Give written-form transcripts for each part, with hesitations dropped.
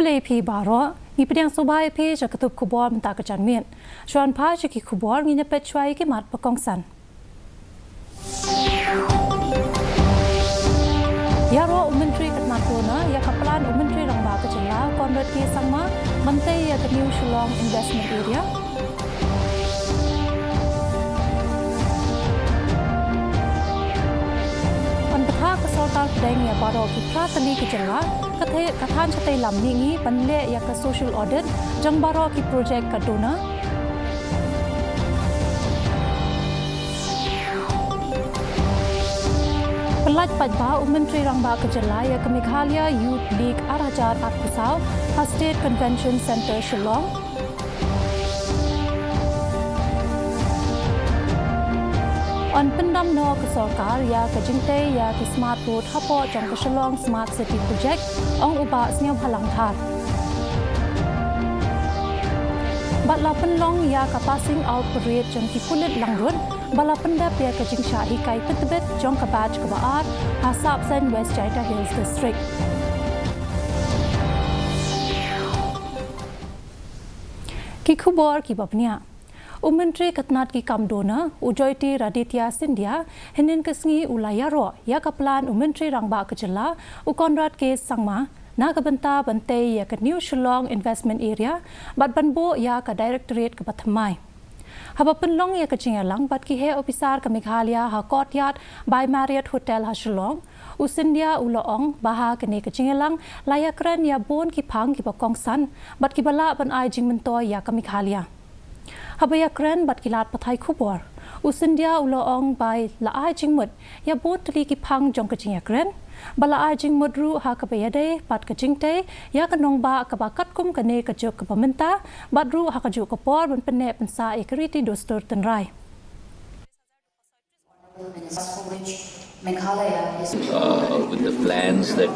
เลยพีบาร์มีประเด็นสบายพีจะกระตุบขบวนตากระจันเมียนชวนพาจะกี่ขบวนมีเนปช่วยกี่มัดประกองสันยารออุมนตรีกัดมาโกนะยาขับพลานอุมนตรีรังบากระจันลาก่อนรถที่สังมามันเตยกับนิวชลองอินเวสท์เมนต์แอเรียถ้ากระทรวงการแดงเนี่ยบารอกิพระตลีกิจละกระทานชะเตยลำนี้งี้ปันเละยากระ social audit จังบารอกิโปรเจกต์กระดูนะปลัดปัจบาอุมนตรีรังบากระจลายากมิคาเลียยูทลีกอาราจารอัดพุสาวฮัสเตทคอนเวนชั่นเซ็นเตอร์ชิลองอันเป็นดำนอกสรการยากจิงเตยากิสมาร์ทโรดฮับปอจังกชลองสมาร์ทซิตี้โปรเจกต์องอุบาสเนียมพลังธาตุบัดลาเป็นลองยากกับ passing out parade จังกิพุลิตลังรุนบัดลาเป็นดับยากจิงชาฮิไกปิตเบ็ดจังกับบัจกับบาร์ฮาซับเซนเวสต์ไจตาฮิลส์ดิสตริกกิคุบอร์กิบับเนียอุมนตรีกัตนาดกิคำโดนะอุจอยตีราดิตยาสินเดียเห็นกษณีอุลายารอยากพลานอุมนตรีรังบากจลาอุกอนรัฐเกสังมานากบันตาบันเตยยากนิวชลองอินเวสท์เมนต์แอเรียบัดบันโบยากดิเรกตอเรทกับทำไมฮับเป็นลองยากจิงหลังบัดกิเฮออฟิซาร์กับเมฆาลยาฮากอดยาดบายมาเรียตโฮเทลฮัชลองอุสินเดียอุลอองบาฮากันเนกจิงหลังลายากรันยาบนกิพังกิปกองสันบัดกิบลาบันไอจิงมันตัวยากับเมฆาลยาฮับยากรันบัดกิลาดปะไทยคุบอร์อุสินเดียอุลอองบายละไอจิงมดยาบนตลีกิพังจงกจิงยากรันบลาไอจิงมดรูฮากบยาเดปัดกจิงเตยากนองบากับกัดกุมกันเนกจกกับมันตาบัดรูฮักจุกปอร์บนเป็นเนปนซาเอกริติดูสตอร์ตันไรWith the plans that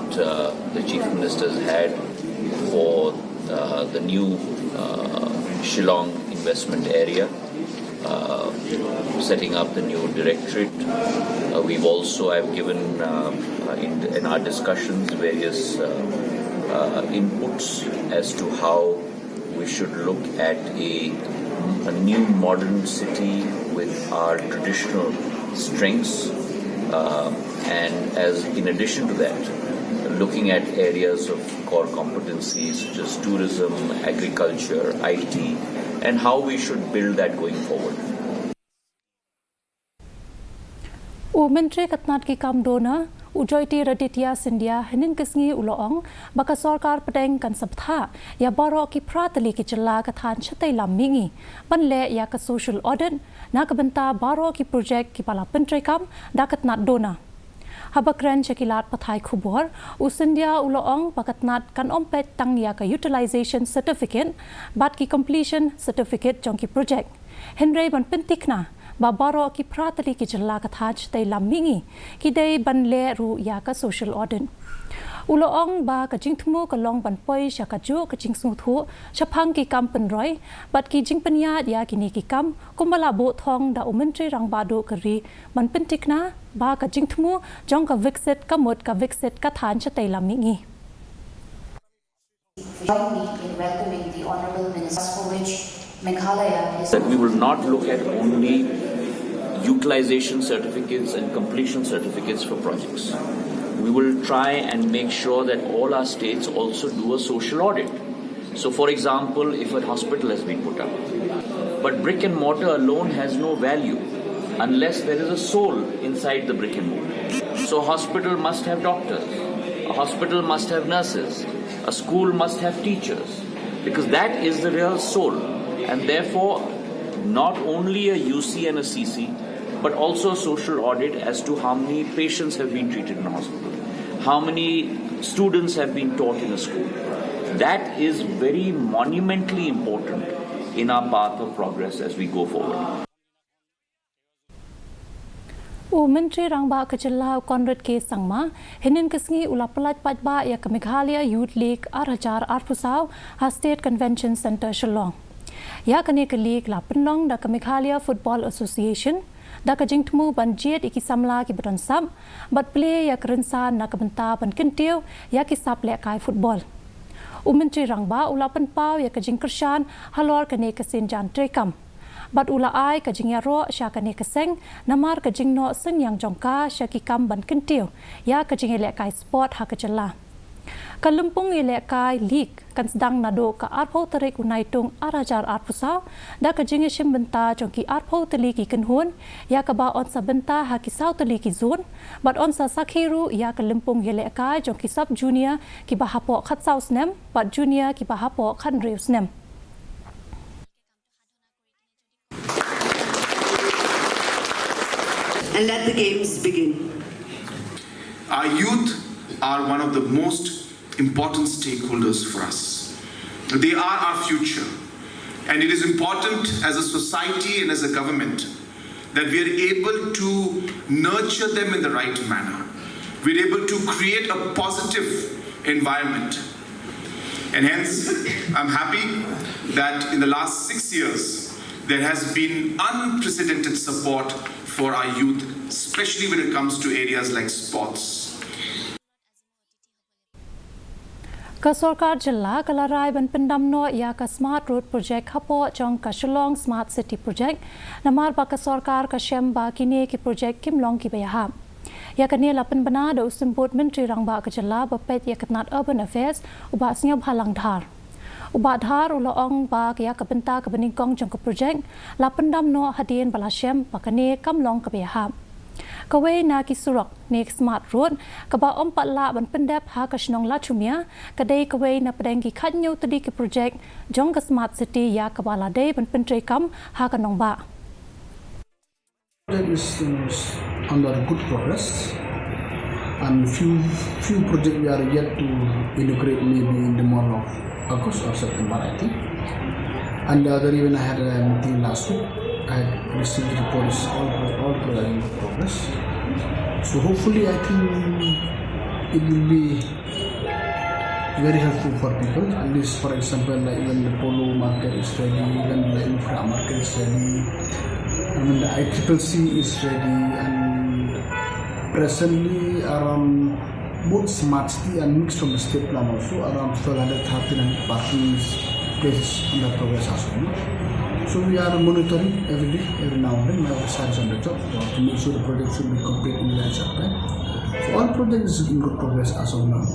the Chief Minister's had for the new Shillong investment area, setting up the new directorate. We've also, I've given in our discussions various inputs as to how we should look at a new modern city with our traditional strengths. And as in addition to that, looking at areas of core competencies such as tourism, agriculture, IT, and how we should build that going forward. อุมนตรีกัตนาดกิคำโดนะอุจอยตีระดิตยาสินเดียเห็นกษณีอุลอองบักสรการประเด็นกันสับท่ายาบารอกิพระตลีกิจลากทานชะเตยลำมิงีบันเละยากโซเชียลออดิตนักบันตาบารอกิโปรเจกต์กิปลาเป็นใจคำดักนาดโดนะฮับกรันเชกิลาดปะไทยคุบอร์อุสินเดียอุลอองบักนาดกันอมเป็ดตั้งยากutilization certificate บัตรกิ completion certificate จงกิโปรเจกต์เห็นเรย์บันเป็นติกนะบาบารอกิพระตลีกิจลากทานชะเตยลำมิงีกิได้บันเละรูยากโซเชียลออดิตอุลอองบากจิงทมูกลองบันปอยชากจูกจิงสุทุชพังกิกรรมเป็นร้อยบัดกิจิงปัญญายากินีกิกรรมกุมบลาโบทองดาอุมนตรีรังบาดูกรีมันเป็นติกนะบากจิงทมูจงกับวิกเซตกับหมดกับวิกเซตกับฐานชะเตยลำมิงี That we will not look at only utilization certificates and completion certificates for projects. We will try and make sure that all our states also do a social audit. So, for example, if a hospital has been put up, but brick and mortar alone has no value unless there is a soul inside the brick and mortar. So, a hospital must have doctors, a hospital must have nurses, a school must have teachers, because that is the real soul. And therefore, not only a UC and a CC, but also a social audit as to how many patients have been treated in a hospital, how many students have been taught in a school. That is very monumentally important in our path of progress as we go forward. อุมนตรีรังบากจลาวกอนรถเกสังมาเห็นกษณีอุลาปลัดปัจบายากเมฆาลยายูทลีกอาราจารอาร์พุสาวฮัสเตทคอนเวนชั่นเซ็นเตอร์ชลองยากเนกลีกลาเป็นลองดักเมฆาลยาฟุตบอลแอสโซเชชันดักจิงทมูบันเจียดอิกิสัมลากิบรันซับบัดเพลย์ยากรันซานนักบันตาบันกินเตียวยากิซับและกายฟุตบอล Menteri Rangba ula penpau ya kajing kershan halor kene kesin jan trekam. Bat ula ai kajing ya ro sya kene keseng namar kajing no sen yang jongka sya kikam ban kentiu ya kajing elek kai sport ha kejela. Kalumpung elek kai league kan sedang nado ka arpau terik unai tung arajar arpusau da kajing shim benta jongki arpau teli ki kenhun ya ka ba on sa benta ha ki sau teli ki zon bat on sa sakhiru ya kalumpung elek kai jongki sub junior ki ba hapo khat sau snem bat junior ki ba hapo khan rew snem. And let the games begin. Our youth are one of the most important stakeholders for us. They are our future. And it is important as a society and as a government that we are able to nurture them in the right manner. We are able to create a positive environment. And hence, I'm happy that in the last 6 years, there has been unprecedented support for our youth, especially when it comes to areas like sports. Ka sarkar jilla kalarai ban pendam no ya ka smart road project hapo chong ka Shillong smart city project namar ba ka sarkar ka shem ba kini ki project kimlong ki bayha ya ka ne lapan bana do simport Menteri Rangba ka jilla ba pet ya katnat urban affairs uba singap halang dhar uba dhar ulo ong ba ya ka benta ka bening kong chong ka project lapan dam no hadien bala shem ba ka ne kamlong ka bayha Kawai na kisurok nek smart road kaba ompat la ban pendap ha ka shnong la chumia kadai kawai na padang ki khanyo tadi ki project jong ka smart city ya kabala dei ban pentrei kam ha ka nong ba. That is under good progress, and few projects we are yet to integrate maybe in the month of August or September, I think. And the other even I had a meeting last week. I had received the reports all in progress. So hopefully I think it will be very helpful for people. At least for example, like even the polo market is ready, even the infra market is ready. I mean the ICCC is ready, and presently around both smart city and mixed from the state plan also around 1213 parking places under progress as well. So we are monitoring every day, every now and then. My officer is on the job to make sure the project should be complete in the time. So all projects is in good progress as of now.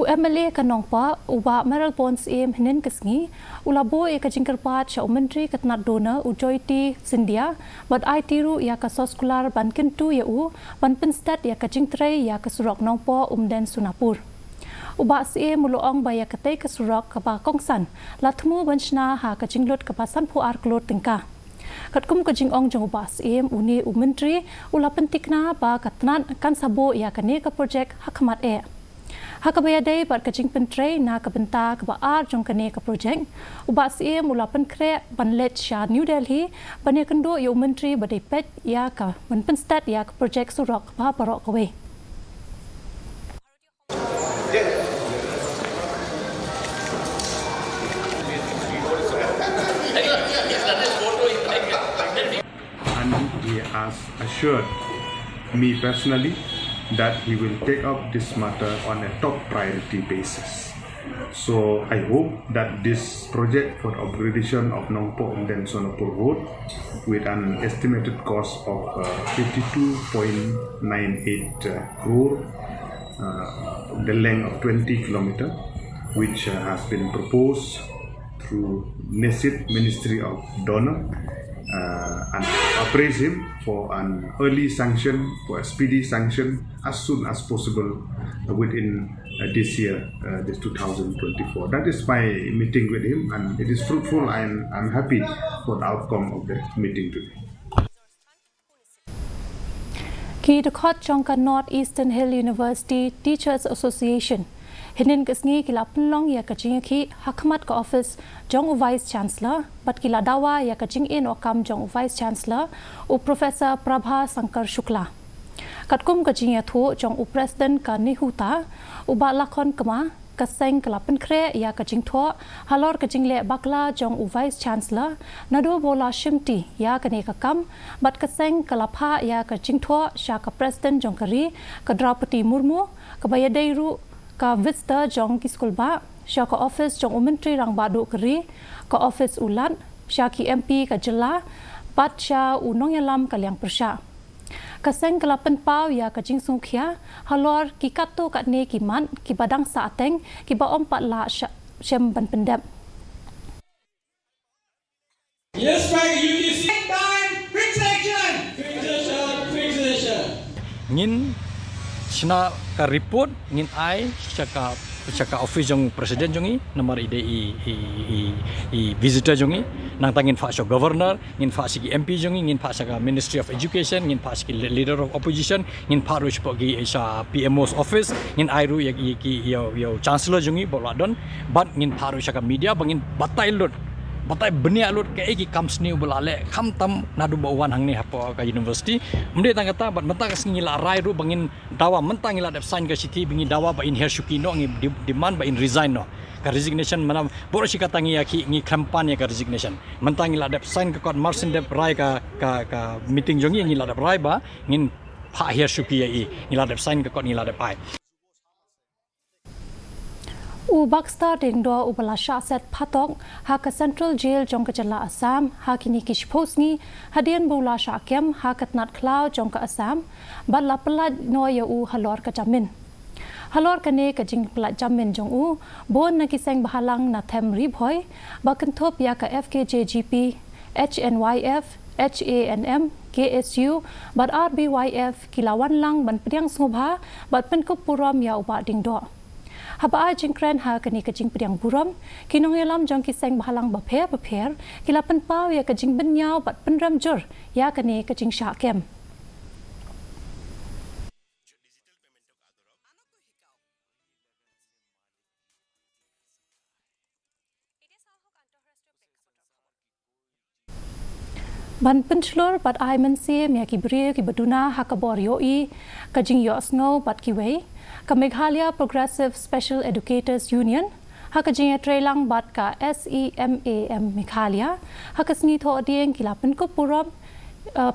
MLA kanong pa uba meral bonds em hinin kesngi ulabo e kajingkerpat sya menteri katnat dona ujoiti sindia but itiru ya ka soskular ban kentu ya ban penstat ya kajingtrei ya kasurok nongpo den sunapur uba se muloong baya katei kasurok kaba kongsan latmu banchna ha kajinglot kaba sanpu arklot tingka katkum kajing ong jong uba se uni menteri ula pentikna ba katnat kan sabo ya kane ka project hakmat e hakabaya dei bar kajing pentrei na ka benta ka ba ar jong kane ka project uba se mula penkre banlet sha New Delhi bane kendo yo menteri badai pet ya ka ban penstat ya ka project surok ba barok kawe He has assured me personally that he will take up this matter on a top priority basis. So I hope that this project for the upgradation of Nongpo and then Sonopur Road with an estimated cost of 52.98 crore, the length of 20 kilometers, which has been proposed through NESIT Ministry of Donor, and appraise him for an early sanction, for a speedy sanction as soon as possible within this year, this 2024. That is my meeting with him, and it is fruitful, and I'm happy for the outcome of the meeting today. Ki dekot jongka North Eastern Hill University Teachers Association hinin kesngi kila penlong ya kajing ki hakmat ka office jong vice chancellor bat kila dawa ya kajing in okam jong vice chancellor u professor Prabha Sankar Shukla katkum kajing ya thu jong u president ka nihuta u ba lakon kama kaseng kala penkre ya kajing tho halor kajing le bakla jong u vice chancellor nado bola shimti ya kane ka kam bat kaseng kala pha ya kajing tho sha ka president jong kari ka Draupadi Murmu ka bayadairu ka visitor jong ki school ba sya ka office jong menteri rang badu keri ka office ulat sya ki MP ka jela pat sya unong yalam kaliang persya kaseng kelapen pau ya ka jing sungkhia halor ki kato ka ne ki man ki badang sa ateng ki ba om pat la syem ban pendap. Yes, back UDC. Quick session. Ngin sina ka report ngin ai caka office jong presiden jongi nomor ide i visitor jongi nang tangin fa so governor ngin fa sigi MP jongi ngin fa saka Ministry of Education ngin fa sigi leader of opposition ngin fa ru spogi sa PMO's office ngin ai ru yo chancellor jongi boladon but ngin fa ru saka media bangin batai benia lut ke egi kamsni bulale kham tam nadu bawan hang ni hapo ka university mde tangata bat menta ka ngila rai ru bangin dawa menta ngila dep sign ka city bingi dawa ba in here shukino ngi demand ba in resign no ka resignation mana boro shi katangi aki ngi kampanye ka resignation menta ngila dep sign ka kon marsin dep rai ka meeting jongi ngila dep rai ba ngin pha here shuki ai ngila dep sign ka kon ngila dep ai u Bakstar ding do u bala sha set phatok ha ka central jail jong ka jala Assam ha kini kish posni hadian bula sha kem ha katnat klau jong ka Assam bala pala no ya u halor ka jamin halor ka ne ka jing pala jamin jong u bon na ki seng bahalang na them ri bhoi ba kanthop ya ka FKJGP HNYF HANM KSU but RBYF kilawan lang ban priang ngobha bat pen ko puram ya u ba ding do haba jingkran ha kani ka jing priang buram kinong yalam jong ki seng bahalang ba pher kila pen pau ya ka jing benyau bat penram jur ya kani ka jing sha kem ban penchlor bat ai mensie ya ki brie ki baduna ha ka bor yo I ka jing yo sngo bat ki wei ka Meghalaya Progressive Special Educators Union ha ka jing trelang bat ka SEMAM Meghalaya ha ka sni tho dieng kila pen ko puram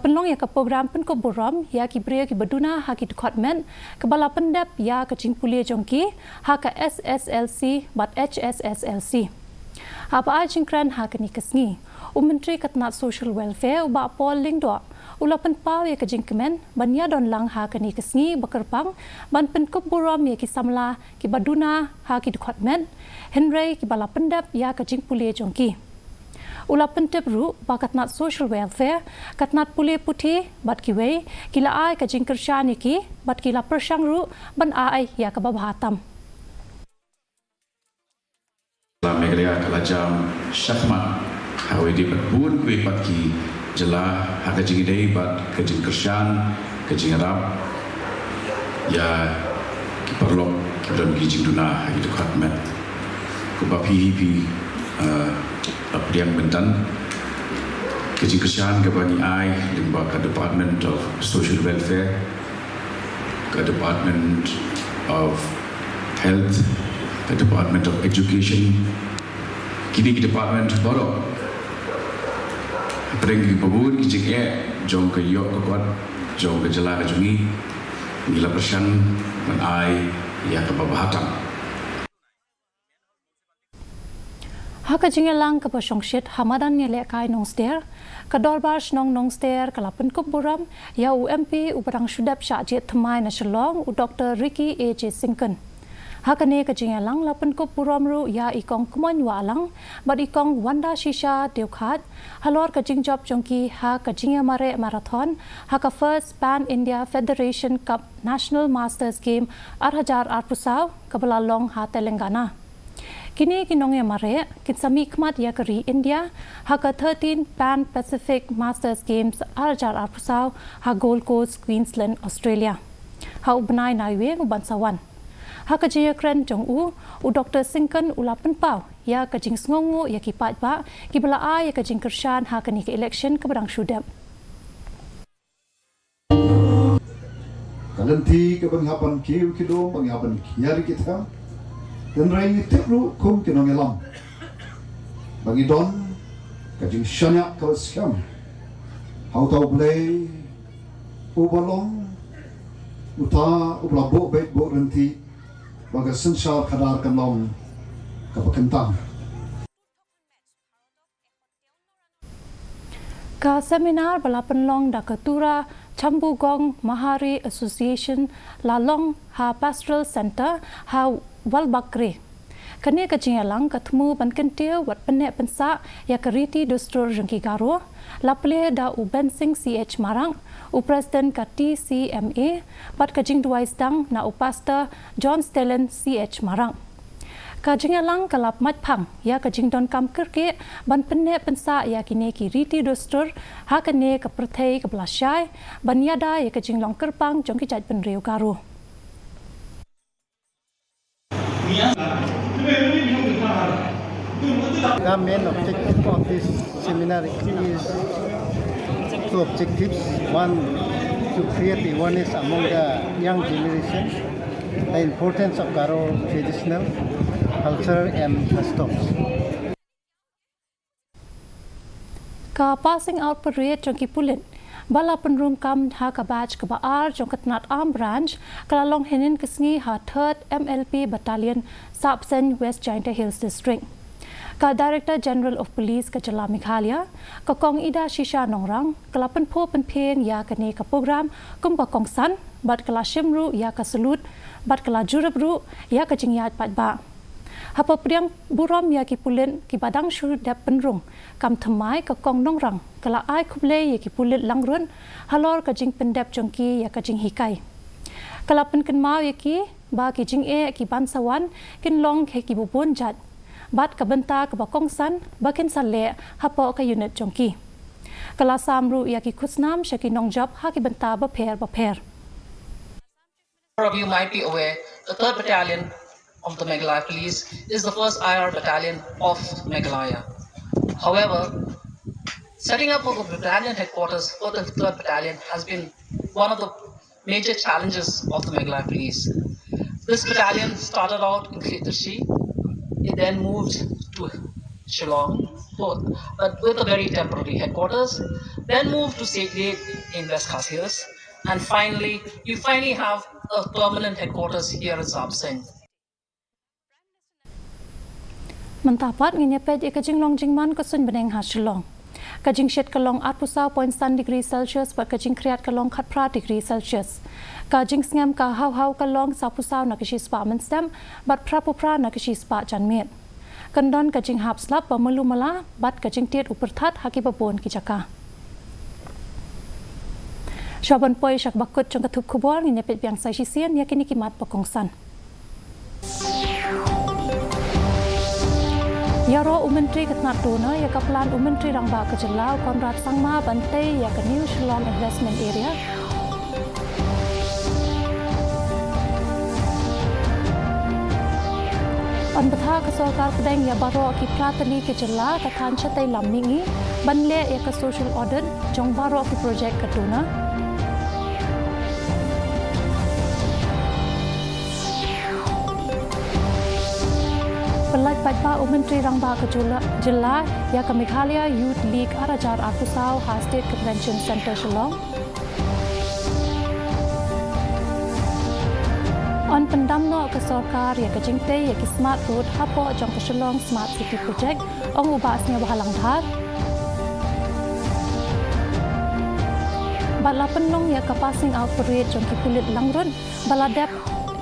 penlong ya ka program pen ko buram ya ki brie ki baduna ha ki department ka bala pendap ya ka jing pulia jongki ha ka SSLC bat HSSLC ha ba jing kran ha ka ni kasngi menteri katnat social welfare ba polling do ulapan pau ya ka jing kemen banya don lang ha ka ni kasngi bakarpang ban pen ko buram ya ki samla ki baduna ha ki department henry ki bala pendap ya ka jing pulia jongki ulapan tebru ba katnat social welfare katnat pulia puthi bat ki wei kila ai ka jing kershani ki bat kila persang ru ban ai ya ka babatam Meghalaya kalajam syahmat hawe di bun kue paki jela haka jing dei bat ke jing kershan ke jing rap ya ki perlok ki dalam ki jing duna ha itu khatmat ku ba pi apriang bentan ke jing kershan ke bani ai limba ka department of social welfare ke department of health ke department of education kini ki department borok pergi pabun kijik jong ke yok ke kuat jong ke jela ke jungi gila persian men ai ya ke babahatang ha ka jingelang ka pasong shit hamadan ne le kai nong stair ka dorbash nong stair kala pen ko buram ya UMP uparang shudap sha je thmai na shalong u Dr. Ricky AJ Sinkan hakane ka jingelang lapen ko puram ru ya ikong kumon walang bad ikong wanda shisha deukhat halor ka jingjop jongki ha ka jinga mare marathon ha ka first pan India Federation Cup National Masters Game 8,800 pusaw kabala long ha Telangana kini kinong ya mare kinsami khmat ya kari India ha ka 13 Pan Pacific Masters Games 8,800 pusaw ha Gold Coast Queensland Australia ha ubnai naiwe ubansawan ha ka jia kran jong u Dr. Sinkan ulapan pau ya ka jing sngongu ya ki pat ba ki bala a ya ka jing kershan ha ka ni ke election ka barang shudap kalanti ka banghapan kiu kido banghapan yari kita dan rai ni tekru kum kinong elam bagi don ka jing shanya ka skam how to play ubalong uta ublabo bet bo renti baga sensal kadar kanlong kapakentang. Ka seminar balapan long da ketura Chambu Gong Mahari Association lalong ha Pastoral Center ha Walbakri. Kani kajingalang ketemu ban kentil wat penek pensa ya keriti dostor jengki garo laple da u bensing CH Marang u Presiden ka TCMA bat kajing duais dang na u Pastor John Stellen CH Marang. Kajingalang kalap matpang ya kajing don kam kerke ban penek pensa ya kini ki riti dostor ha kene ke perthei ke belasai ban yada ya kajing long kerpang jongki jat penreu garo. The main objective of this seminar is two objectives. One, to create awareness among the young generation, the importance of Garo traditional culture and customs. Ka passing out parade jongki pulit bala penrum kam ha ka batch ka baar jong katnat arm branch kala long henin kisngi ha 3rd MLP battalion Sabsen West Jainta Hills district. Ka Director General of Police ka Jala Meghalaya ka kong ida shisha nongrang kala penpo penpen ya kane ka program kum ka kong san bat kala shimru ya ka salut bat kala jurabru ya ka jingyat pat ba. Hapa priang burom ya ki pulen ki badang shuru dap penrung kam thamai ka kong nongrang kala ai kuble ya ki pulet langrun halor ka jing pendap jongki ya ka jing hikai. Kala pen kenmau ya ki ba ki jing e ki ban sawan kin long ke ki bubun jat bat ka benta ka bakong san bakin sale hapa ka unit jongki. Kala samru ya ki kusnam shaki nongjab ha ki benta ba pher. More of you might be aware, the 3rd Battalion of the Meghalaya Police is the first IR battalion of Meghalaya. However, setting up of the battalion headquarters for the 3rd Battalion has been one of the major challenges of the Meghalaya Police. This battalion started out in Khasi, it then moved to Shillong, but with a very temporary headquarters, then moved to Segate in West Khasi, and finally, you have a permanent headquarters here in Sabsen. Mendapat ngenyepet ya kajing long jingman kesun beneng ha Shillong. Kajing shet kalong 40.3 degree Celsius bat kajing kriat kalong 4 degree Celsius. Kajing sngam ka hau kalong 40 na kashi spa menstem bat prapupra na kashi spa janmet. Kandon kajing hap slap ba melumala bat kajing tiet uperthat haki babon ki jaka. Syaban poi syak bakut jong katup kubor ngenyepet biang sai sisian ya kini kimat pakongsan. Yaro Menteri Ketnat Dona ya Kaplan Menteri Rangba Kejelau Konrad Sangma Bantai ya ke New Shillong Investment Area. On betha ke Sorkar Pedang ya baro ki Pratali Kejela Katan Chatai Lamingi Banle ya ke Social Audit Jong baro ki projek Kaduna. Pelaj Pajpa Menteri Rangba ke Jela ya ke Meghalaya Youth League Arajar Arkusau ha State Convention Center Shillong. On pendamno ke Sorkar ya ke Jingte ya ke Smart Road hapo jong ke Shillong Smart City Project ong ubasnya bahalang dhar. Bala penong ya ke passing out parade jong ke kulit langrun baladep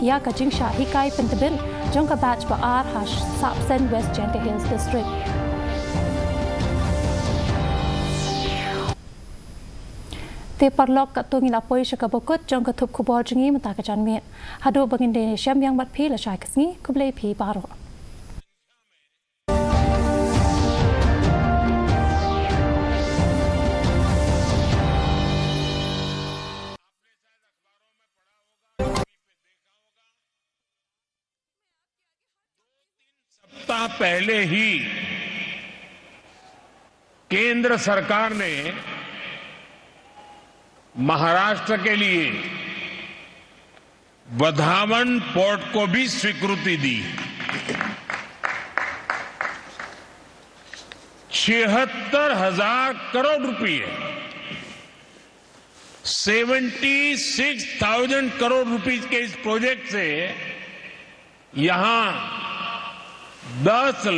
ya ke Jingsha hikai pentebin jong ke batch baar hash Sabsen West Jainta Hills District. Te parlok kat tungin apoi syaka bokut jong ke tup kubor jengi mata ke janmit. Hadu bang Indonesia yang bat pi la syai kesni kublai pi baru. सप्ताह पहले ही केंद्र सरकार ने महाराष्ट्र के लिए वधावन पोर्ट को भी स्वीकृति दी। 76,000 करोड़ रुपए 76,000 करोड़ रुपीस के इस प्रोजेक्ट से यहां 10 लाख